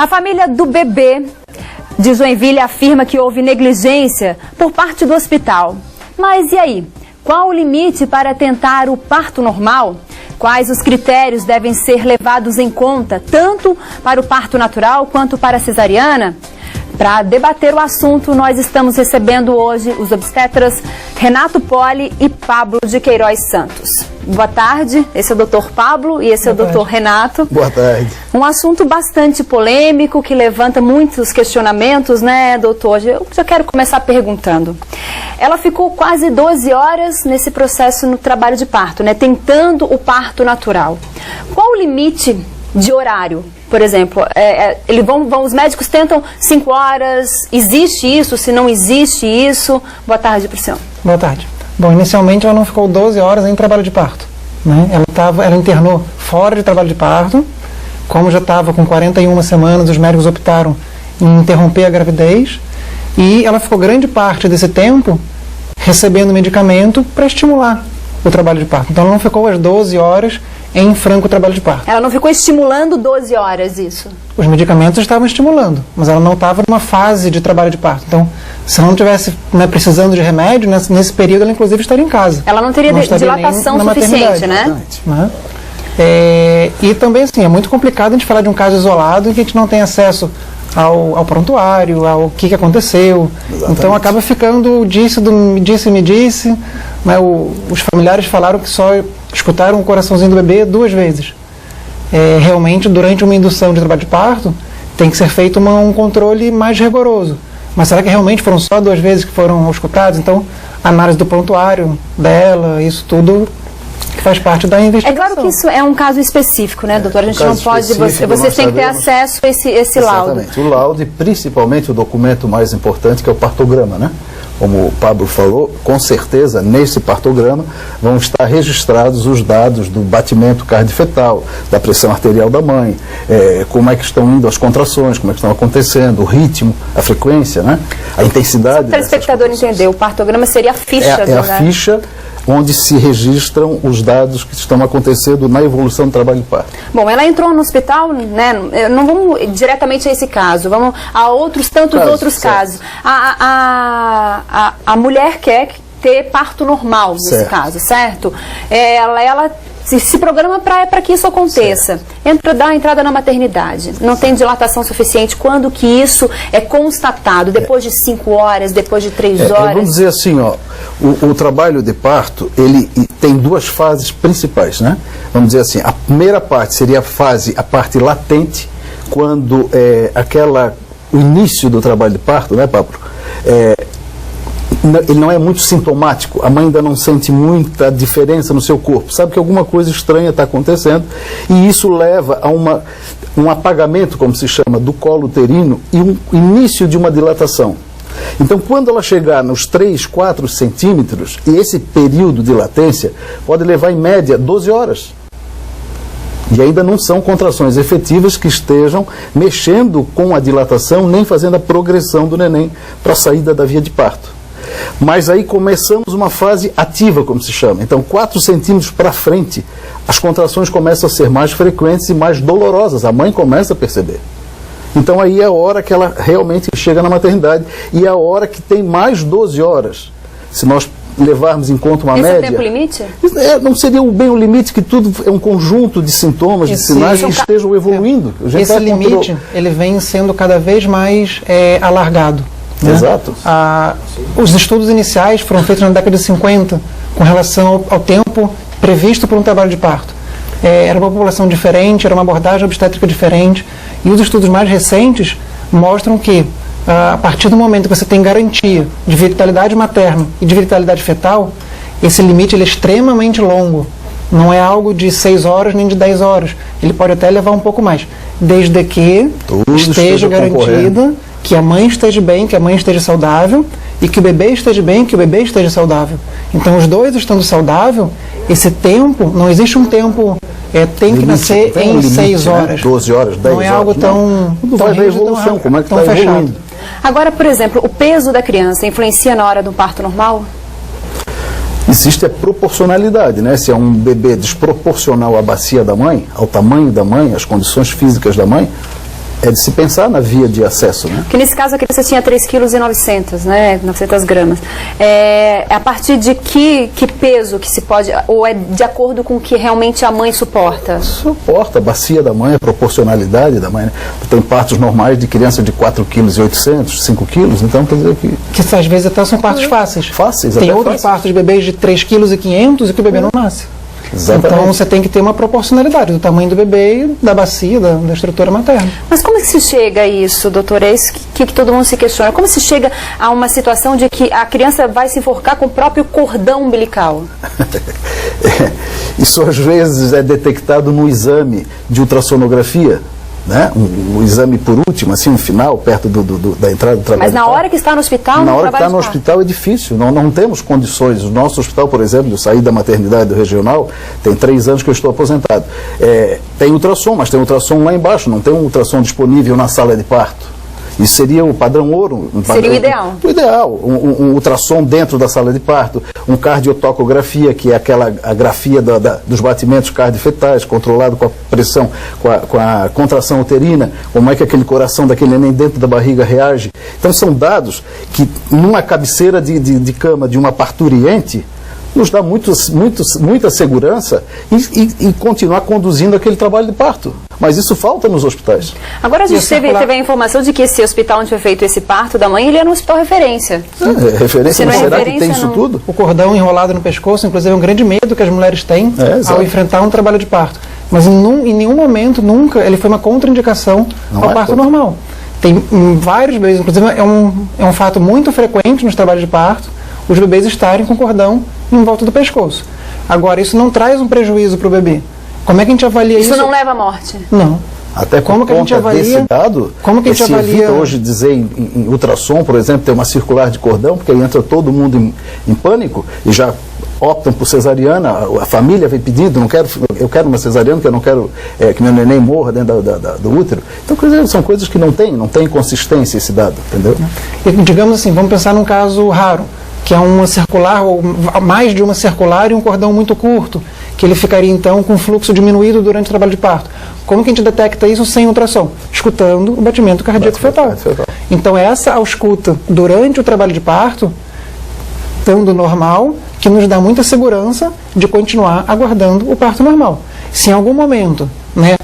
A família do bebê de Joinville afirma que houve negligência por parte do hospital. Mas e aí? Qual o limite para tentar o parto normal? Quais os critérios devem ser levados em conta, tanto para o parto natural quanto para a cesariana? Para debater o assunto, nós estamos recebendo hoje os obstetras Renato Poli e Pablo de Queiroz Santos. Boa tarde, esse é o Dr. Pablo e esse é o Dr. Renato. Boa tarde. Um assunto bastante polêmico que levanta muitos questionamentos, né, doutor? Eu já quero começar perguntando. Ela ficou quase 12 horas nesse processo no trabalho de parto, né, tentando o parto natural. Qual o limite de horário? Por exemplo, os médicos tentam 5 horas, existe isso, se não existe isso? Boa tarde para o senhor. Boa tarde. Bom, inicialmente ela não ficou 12 horas em trabalho de parto, né? Ela internou fora de trabalho de parto, como já estava com 41 semanas, os médicos optaram em interromper a gravidez, e ela ficou grande parte desse tempo recebendo medicamento para estimular o trabalho de parto. Então ela não ficou as 12 horas em franco trabalho de parto. Ela não ficou estimulando 12 horas, isso? Os medicamentos estavam estimulando, mas ela não estava numa fase de trabalho de parto. Então, se ela não estivesse, né, precisando de remédio, nesse período ela inclusive estaria em casa. Ela não teria dilatação suficiente, né? E também, assim, é muito complicado a gente falar de um caso isolado em que a gente não tem acesso ao prontuário, ao que aconteceu. Exatamente. Então acaba ficando me disse, né, os familiares falaram que só escutaram o coraçãozinho do bebê 2 vezes. Realmente, durante uma indução de trabalho de parto, tem que ser feito um controle mais rigoroso. Mas será que realmente foram só 2 vezes que foram escutados? Então, a análise do prontuário dela, isso tudo que faz parte da investigação. É claro que isso é um caso específico, né, doutor? A gente não pode... Vocês têm que ter acesso a esse laudo. Exatamente. O laudo e principalmente o documento mais importante, que é o partograma, né? Como o Pablo falou, com certeza, nesse partograma vão estar registrados os dados do batimento cardiofetal, da pressão arterial da mãe, como é que estão indo as contrações, como é que estão acontecendo, o ritmo, a frequência, né? A intensidade. Para o telespectador entender, o partograma seria a ficha. É a ficha onde se registram os dados que estão acontecendo na evolução do trabalho de parto. Bom, ela entrou no hospital, né? Não vamos diretamente a esse caso, vamos a tantos outros casos. A mulher quer ter parto normal nesse caso, certo? Ela se programa para que isso aconteça. Dá a entrada na maternidade. Não tem dilatação suficiente. Quando que isso é constatado? Depois de 5 horas, depois de 3 horas? Vamos dizer assim, ó, o trabalho de parto, ele tem 2 fases principais, né? Vamos dizer assim, a primeira parte seria a parte latente, quando o início do trabalho de parto, né, Pablo? Ele não é muito sintomático, a mãe ainda não sente muita diferença no seu corpo, sabe que alguma coisa estranha está acontecendo, e isso leva a um apagamento, como se chama, do colo uterino e um início de uma dilatação. Então, quando ela chegar nos 3, 4 centímetros, e esse período de latência pode levar em média 12 horas. E ainda não são contrações efetivas que estejam mexendo com a dilatação, nem fazendo a progressão do neném para a saída da via de parto. Mas aí começamos uma fase ativa, como se chama. Então, 4 centímetros para frente, as contrações começam a ser mais frequentes e mais dolorosas. A mãe começa a perceber. Então, aí é a hora que ela realmente chega na maternidade e é a hora que tem mais 12 horas. Se nós levarmos em conta uma média... Esse é o tempo limite? Não seria bem o limite, que tudo é um conjunto de sintomas, de sinais que estejam evoluindo. Esse limite, ele vem sendo cada vez mais alargado. Né? Exato. Os estudos iniciais foram feitos na década de 50 com relação ao tempo previsto por um trabalho de parto. Era uma população diferente, era uma abordagem obstétrica diferente, e os estudos mais recentes mostram que a partir do momento que você tem garantia de vitalidade materna e de vitalidade fetal, esse limite ele é extremamente longo. Não é algo de 6 horas nem de 10 horas. Ele pode até levar um pouco mais, desde que esteja garantida que a mãe esteja bem, que a mãe esteja saudável, e que o bebê esteja bem, que o bebê esteja saudável. Então, os dois estando saudável, esse tempo, não existe um tempo, tem que nascer em 6 horas. 12 horas, 10 horas. Não é algo tão... Tudo vai ver a evolução, como é que está evoluindo. Agora, por exemplo, o peso da criança influencia na hora do parto normal? Existe a proporcionalidade, né? Se é um bebê desproporcional à bacia da mãe, ao tamanho da mãe, às condições físicas da mãe, é de se pensar na via de acesso, né? Porque nesse caso a criança tinha 3,9 kg, né? 900 gramas. A partir de que peso que se pode, ou é de acordo com o que realmente a mãe suporta? Suporta, a bacia da mãe, a proporcionalidade da mãe, né? Tem partos normais de criança de 4,8 kg, 5 kg, então quer dizer que às vezes até são partos fáceis. Fáceis, tem até outros fáceis. partos de bebês de 3,5 kg e que o bebê não nasce. Exatamente. Então você tem que ter uma proporcionalidade do tamanho do bebê e da bacia, da estrutura materna. Mas como é que se chega a isso, doutora? É isso que todo mundo se questiona. Como se chega a uma situação de que a criança vai se enforcar com o próprio cordão umbilical? Isso às vezes é detectado no exame de ultrassonografia, né? O exame por último, assim, no final, perto da entrada do trabalho. Mas na hora que está no hospital, na não hora que está no trabalha de hospital é difícil, não temos condições. O nosso hospital, por exemplo, eu saí da maternidade do regional, tem 3 anos que eu estou aposentado. Tem ultrassom, mas tem ultrassom lá embaixo, não tem um ultrassom disponível na sala de parto. Isso seria o padrão ouro. Seria o ideal. O ideal. Um ultrassom dentro da sala de parto, um cardiotocografia, que é a grafia dos batimentos cardiofetais, controlado com a pressão, com a contração uterina, como é que aquele coração daquele neném dentro da barriga reage. Então são dados que, numa cabeceira de cama de uma parturiente, nos dá muita segurança e continuar conduzindo aquele trabalho de parto. Mas isso falta nos hospitais. Agora a gente teve a informação de que esse hospital onde foi feito esse parto da mãe, ele era um hospital referência. Referência, mas será que tem isso tudo? O cordão enrolado no pescoço, inclusive, é um grande medo que as mulheres têm ao enfrentar um trabalho de parto. Mas em nenhum momento, nunca, ele foi uma contraindicação ao parto normal. Tem vários bebês, inclusive é um fato muito frequente nos trabalhos de parto, os bebês estarem com cordão em volta do pescoço. Agora, isso não traz um prejuízo para o bebê. Como é que a gente avalia isso? Isso não leva à morte? Não. Até como que a gente avalia desse dado, como que a gente avalia? Evita hoje dizer em ultrassom, por exemplo, ter uma circular de cordão, porque aí entra todo mundo em pânico e já optam por cesariana, a família vem pedindo, eu quero uma cesariana, porque eu não quero que meu neném morra dentro do útero. Então, quer dizer, são coisas que não tem consistência esse dado, entendeu? E, digamos assim, vamos pensar num caso raro, que é uma circular, ou mais de uma circular e um cordão muito curto, que ele ficaria então com fluxo diminuído durante o trabalho de parto. Como que a gente detecta isso sem ultrassom? Escutando o batimento cardíaco fetal. Então essa ausculta durante o trabalho de parto, estando normal, que nos dá muita segurança de continuar aguardando o parto normal. Se em algum momento, né,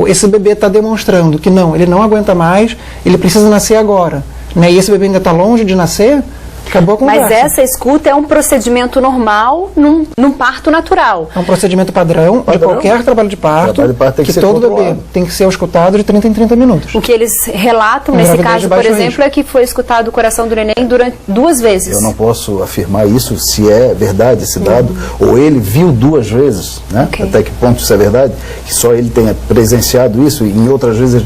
esse bebê está demonstrando que não, ele não aguenta mais, ele precisa nascer agora, né, e esse bebê ainda está longe de nascer, acabou a conversa. Mas essa escuta é um procedimento normal num parto natural. É um procedimento padrão de qualquer trabalho de parto, que todo bebê tem que ser auscultado de 30 em 30 minutos. O que eles relatam nesse caso, por exemplo, é que foi escutado o coração do neném durante 2 vezes. Eu não posso afirmar isso, se é verdade esse dado, ou ele viu 2 vezes, né? Até que ponto isso é verdade, que só ele tenha presenciado isso e em outras vezes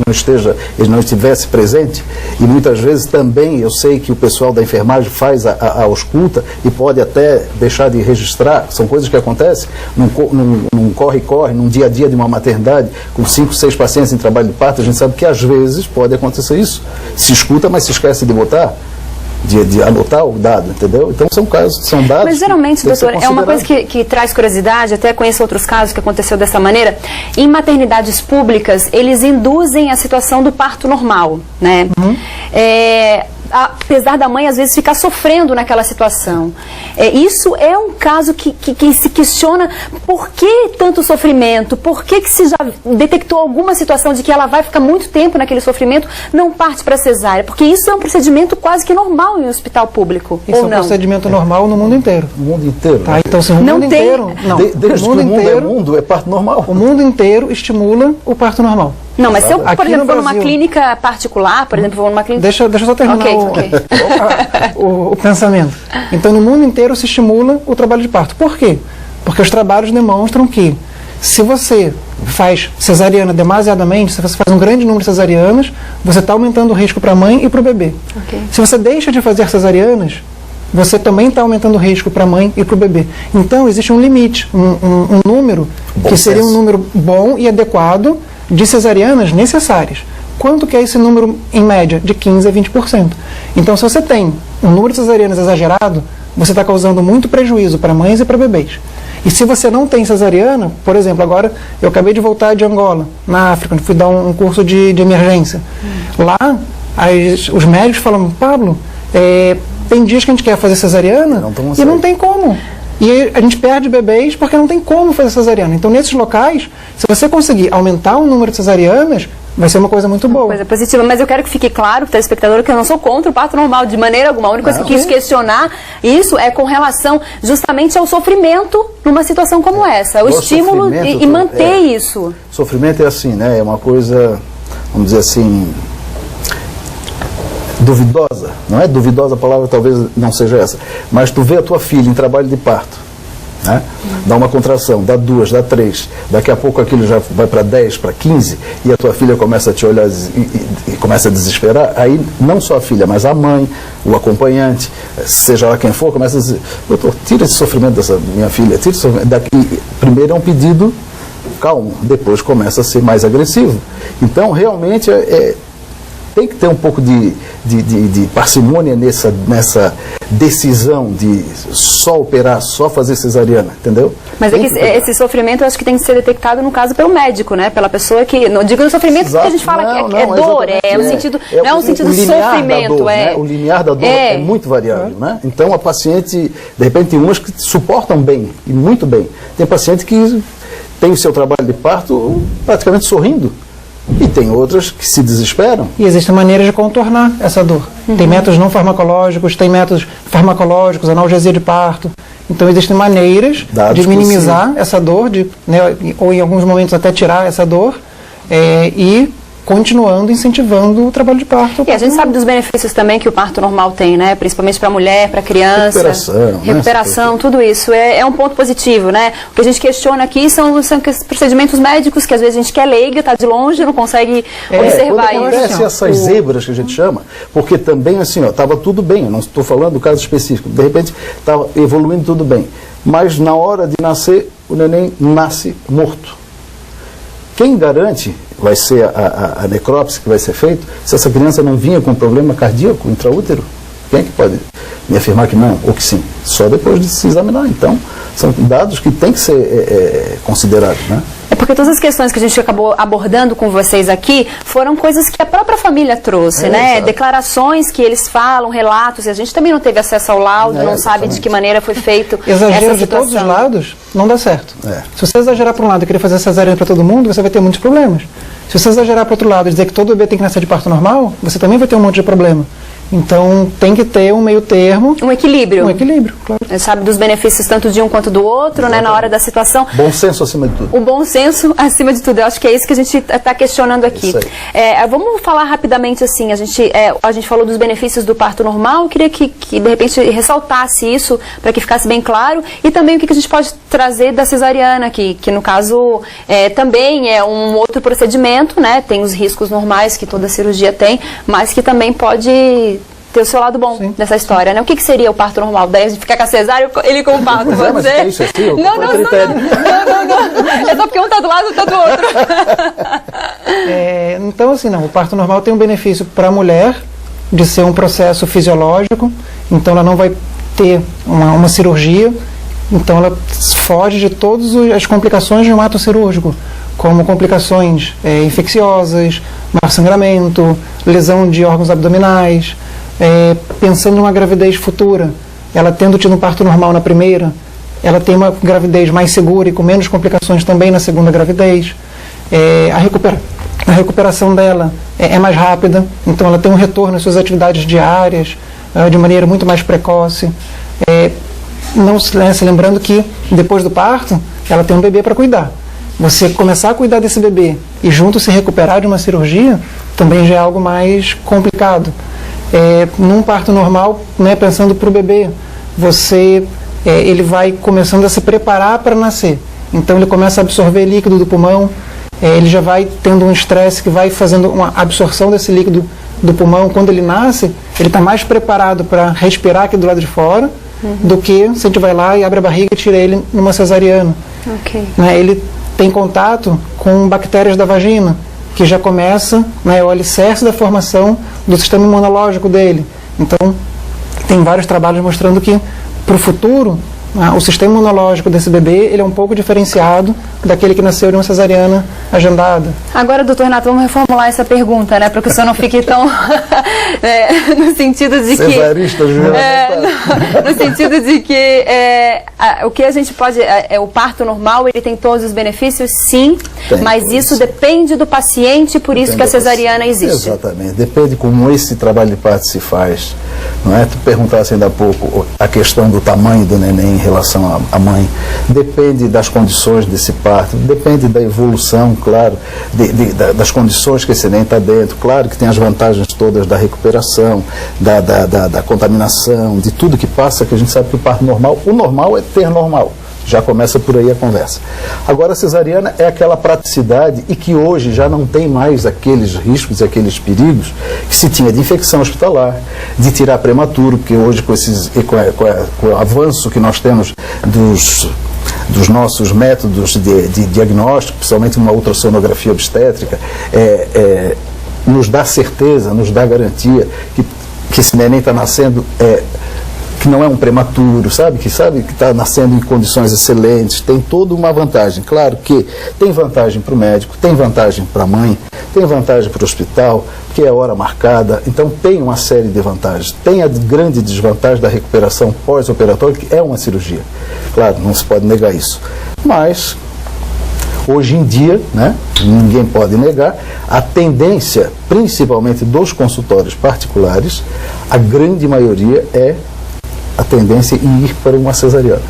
ele não estivesse presente. E muitas vezes também eu sei que o pessoal da enfermagem faz a ausculta e pode até deixar de registrar, são coisas que acontecem num corre-corre, num dia a dia de uma maternidade, com 5, 6 pacientes em trabalho de parto, a gente sabe que às vezes pode acontecer isso. Se escuta, mas se esquece de botar, de anotar o dado, entendeu? Então são casos, são dados. Mas geralmente, doutor, é uma coisa que traz curiosidade, até conheço outros casos que aconteceu dessa maneira. Em maternidades públicas, eles induzem a situação do parto normal, né? Apesar da mãe às vezes ficar sofrendo naquela situação. Isso é um caso que se questiona por que tanto sofrimento, por que se já detectou alguma situação de que ela vai ficar muito tempo naquele sofrimento, não parte para cesárea, porque isso é um procedimento quase que normal em um hospital público, isso ou é um não? procedimento normal no mundo inteiro. No mundo inteiro. Tá? Então, se o mundo inteiro... Desde que o mundo é mundo, é parto normal. O mundo inteiro estimula o parto normal. Não, mas se eu, por exemplo, for numa Brasil, clínica particular, por exemplo, vou numa clínica... Deixa eu só terminar o pensamento. Então, no mundo inteiro se estimula o trabalho de parto. Por quê? Porque os trabalhos demonstram que se você faz cesariana demasiadamente, se você faz um grande número de cesarianas, você está aumentando o risco para a mãe e para o bebê. Se você deixa de fazer cesarianas, você também está aumentando o risco para a mãe e para o bebê. Então, existe um limite, um número, que seria um número bom e adequado de cesarianas necessárias. Quanto que é esse número, em média? De 15% a 20%. Então, se você tem um número de cesarianas exagerado, você está causando muito prejuízo para mães e para bebês. E se você não tem cesariana, por exemplo, agora eu acabei de voltar de Angola, na África, fui dar um curso de emergência. Lá, os médicos falam, Pablo, tem dias que a gente quer fazer cesariana e não tem como. E a gente perde bebês porque não tem como fazer cesariana. Então, nesses locais, se você conseguir aumentar o número de cesarianas, vai ser uma coisa muito boa. Coisa positiva, mas eu quero que fique claro, telespectador, que eu não sou contra o parto normal de maneira alguma. A única coisa que eu quis questionar isso é com relação justamente ao sofrimento numa situação como essa. O estímulo e manter isso. Sofrimento é assim, né? É uma coisa, vamos dizer assim, duvidosa. Não é duvidosa a palavra, talvez não seja essa. Mas tu vê a tua filha em trabalho de parto, né? Dá uma contração, dá 2, dá 3, daqui a pouco aquilo já vai para 10, para 15, e a tua filha começa a te olhar e começa a desesperar. Aí não só a filha, mas a mãe, o acompanhante, seja lá quem for, começa a dizer, doutor, tira esse sofrimento dessa minha filha, tira esse sofrimento. Daqui, primeiro é um pedido calmo, depois começa a ser mais agressivo. Então realmente tem que ter um pouco de parcimônia nessa decisão de só operar, só fazer cesariana, entendeu? Mas esse sofrimento eu acho que tem que ser detectado, no caso, pelo médico, né? Pela pessoa que, não digo no sofrimento, porque a gente fala que é dor, não é um sentido de sofrimento. Dor, né? O limiar da dor é muito variável, né? Então a paciente, de repente, tem umas que suportam bem, e muito bem. Tem paciente que tem o seu trabalho de parto praticamente sorrindo. E tem outras que se desesperam. E existem maneiras de contornar essa dor. Tem métodos não farmacológicos, tem métodos farmacológicos, analgesia de parto. Então existem maneiras de minimizar essa dor, ou em alguns momentos até tirar essa dor, e continuando incentivando o trabalho de parto. E a gente sabe dos benefícios também que o parto normal tem, né? Principalmente para a mulher, para a criança. Recuperação, tudo isso. É um ponto positivo, né? O que a gente questiona aqui são procedimentos médicos que às vezes a gente quer leiga, está de longe, não consegue observar isso. Acontece essas zebras que a gente chama, porque também assim, estava tudo bem, eu não estou falando do caso específico, de repente estava evoluindo tudo bem, mas na hora de nascer, o neném nasce morto. Quem garante vai ser a necrópsia que vai ser feita se essa criança não vinha com problema cardíaco intraútero? Quem é que pode me afirmar que não ou que sim? Só depois de se examinar. Então, são dados que têm que ser considerados, né? É porque todas as questões que a gente acabou abordando com vocês aqui foram coisas que a própria família trouxe, né? Exato. Declarações que eles falam, relatos, e a gente também não teve acesso ao laudo, não sabe de que maneira foi feito exagero de todos os lados não dá certo. Se você exagerar para um lado e querer fazer cesariana para todo mundo, você vai ter muitos problemas. Se você exagerar para outro lado e dizer que todo bebê tem que nascer de parto normal, você também vai ter um monte de problema. Então, tem que ter um meio termo. Um equilíbrio. Um equilíbrio, claro. Sabe dos benefícios tanto de um quanto do outro, né, na hora da situação. Bom senso acima de tudo. O bom senso acima de tudo. Eu acho que é isso que a gente está questionando aqui. Vamos falar rapidamente assim, a gente falou dos benefícios do parto normal, eu queria que de repente ressaltasse isso, para que ficasse bem claro, e também o que a gente pode trazer da cesariana aqui, que no caso também é um outro procedimento, né, tem os riscos normais que toda cirurgia tem, mas que também pode ter o seu lado bom dessa história, né? O que seria o parto normal? Daí a gente fica com a cesárea ele com o parto, pode dizer? É isso assim, não. É só porque um está do lado, outro está do outro. Então, assim, não. O parto normal tem um benefício para a mulher de ser um processo fisiológico, então ela não vai ter uma cirurgia, então ela foge de todas as complicações de um ato cirúrgico, como complicações infecciosas, mau sangramento, lesão de órgãos abdominais. Pensando numa gravidez futura, ela tendo tido um parto normal na primeira, ela tem uma gravidez mais segura e com menos complicações também na segunda gravidez. A recuperação dela é mais rápida, então ela tem um retorno às suas atividades diárias de maneira muito mais precoce. Se lembrando que depois do parto, ela tem um bebê para cuidar. Você começar a cuidar desse bebê e junto se recuperar de uma cirurgia, também já é algo mais complicado. Num parto normal, né, pensando para o bebê, ele vai começando a se preparar para nascer. Então ele começa a absorver líquido do pulmão, ele já vai tendo um estresse que vai fazendo uma absorção desse líquido do pulmão. Quando ele nasce, ele está mais preparado para respirar aqui do lado de fora, do que se a gente vai lá e abre a barriga e tira ele numa cesariana. Ele tem contato com bactérias da vagina, que já começa, o alicerce da formação do sistema imunológico dele. Então, tem vários trabalhos mostrando que, para o futuro, O sistema imunológico desse bebê ele é um pouco diferenciado daquele que nasceu de uma cesariana agendada. Agora, doutor Renato, vamos reformular essa pergunta, né, para que o senhor não fique tão no sentido de Cesarista, no sentido de que o que a gente pode o parto normal ele tem todos os benefícios, sim, mas isso depende do paciente, por isso que a cesariana existe. Exatamente, depende como esse trabalho de parto se faz, não é? Tu perguntasse ainda há pouco a questão do tamanho do neném em relação à mãe, depende das condições desse parto, depende da evolução, claro, das condições que esse neném está dentro, claro que tem as vantagens todas da recuperação, da contaminação, de tudo que passa, que a gente sabe que o parto normal, o normal é ter normal. Já começa por aí a conversa. Agora, a cesariana é aquela praticidade e que hoje já não tem mais aqueles riscos e aqueles perigos que se tinha de infecção hospitalar, de tirar prematuro, porque hoje com o avanço que nós temos dos nossos métodos de diagnóstico, principalmente uma ultrassonografia obstétrica, nos dá certeza, nos dá garantia que esse neném está nascendo que não é um prematuro, sabe que está nascendo em condições excelentes, tem toda uma vantagem. Claro que tem vantagem para o médico, tem vantagem para a mãe, tem vantagem para o hospital, que é hora marcada, então tem uma série de vantagens. Tem a grande desvantagem da recuperação pós-operatória, que é uma cirurgia. Claro, não se pode negar isso. Mas, hoje em dia, né, ninguém pode negar, a tendência, principalmente dos consultórios particulares, a grande maioria a tendência em ir para uma cesariana.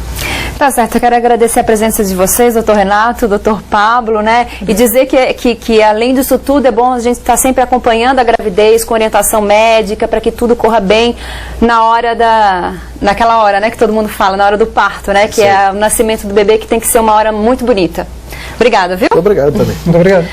Tá certo, eu quero agradecer a presença de vocês, doutor Renato, doutor Pablo, né? E dizer que além disso tudo é bom a gente estar sempre acompanhando a gravidez com orientação médica para que tudo corra bem naquela hora, né? Que todo mundo fala, na hora do parto, né? Que é o nascimento do bebê, que tem que ser uma hora muito bonita. Obrigada, viu? Muito obrigado também. Muito obrigado.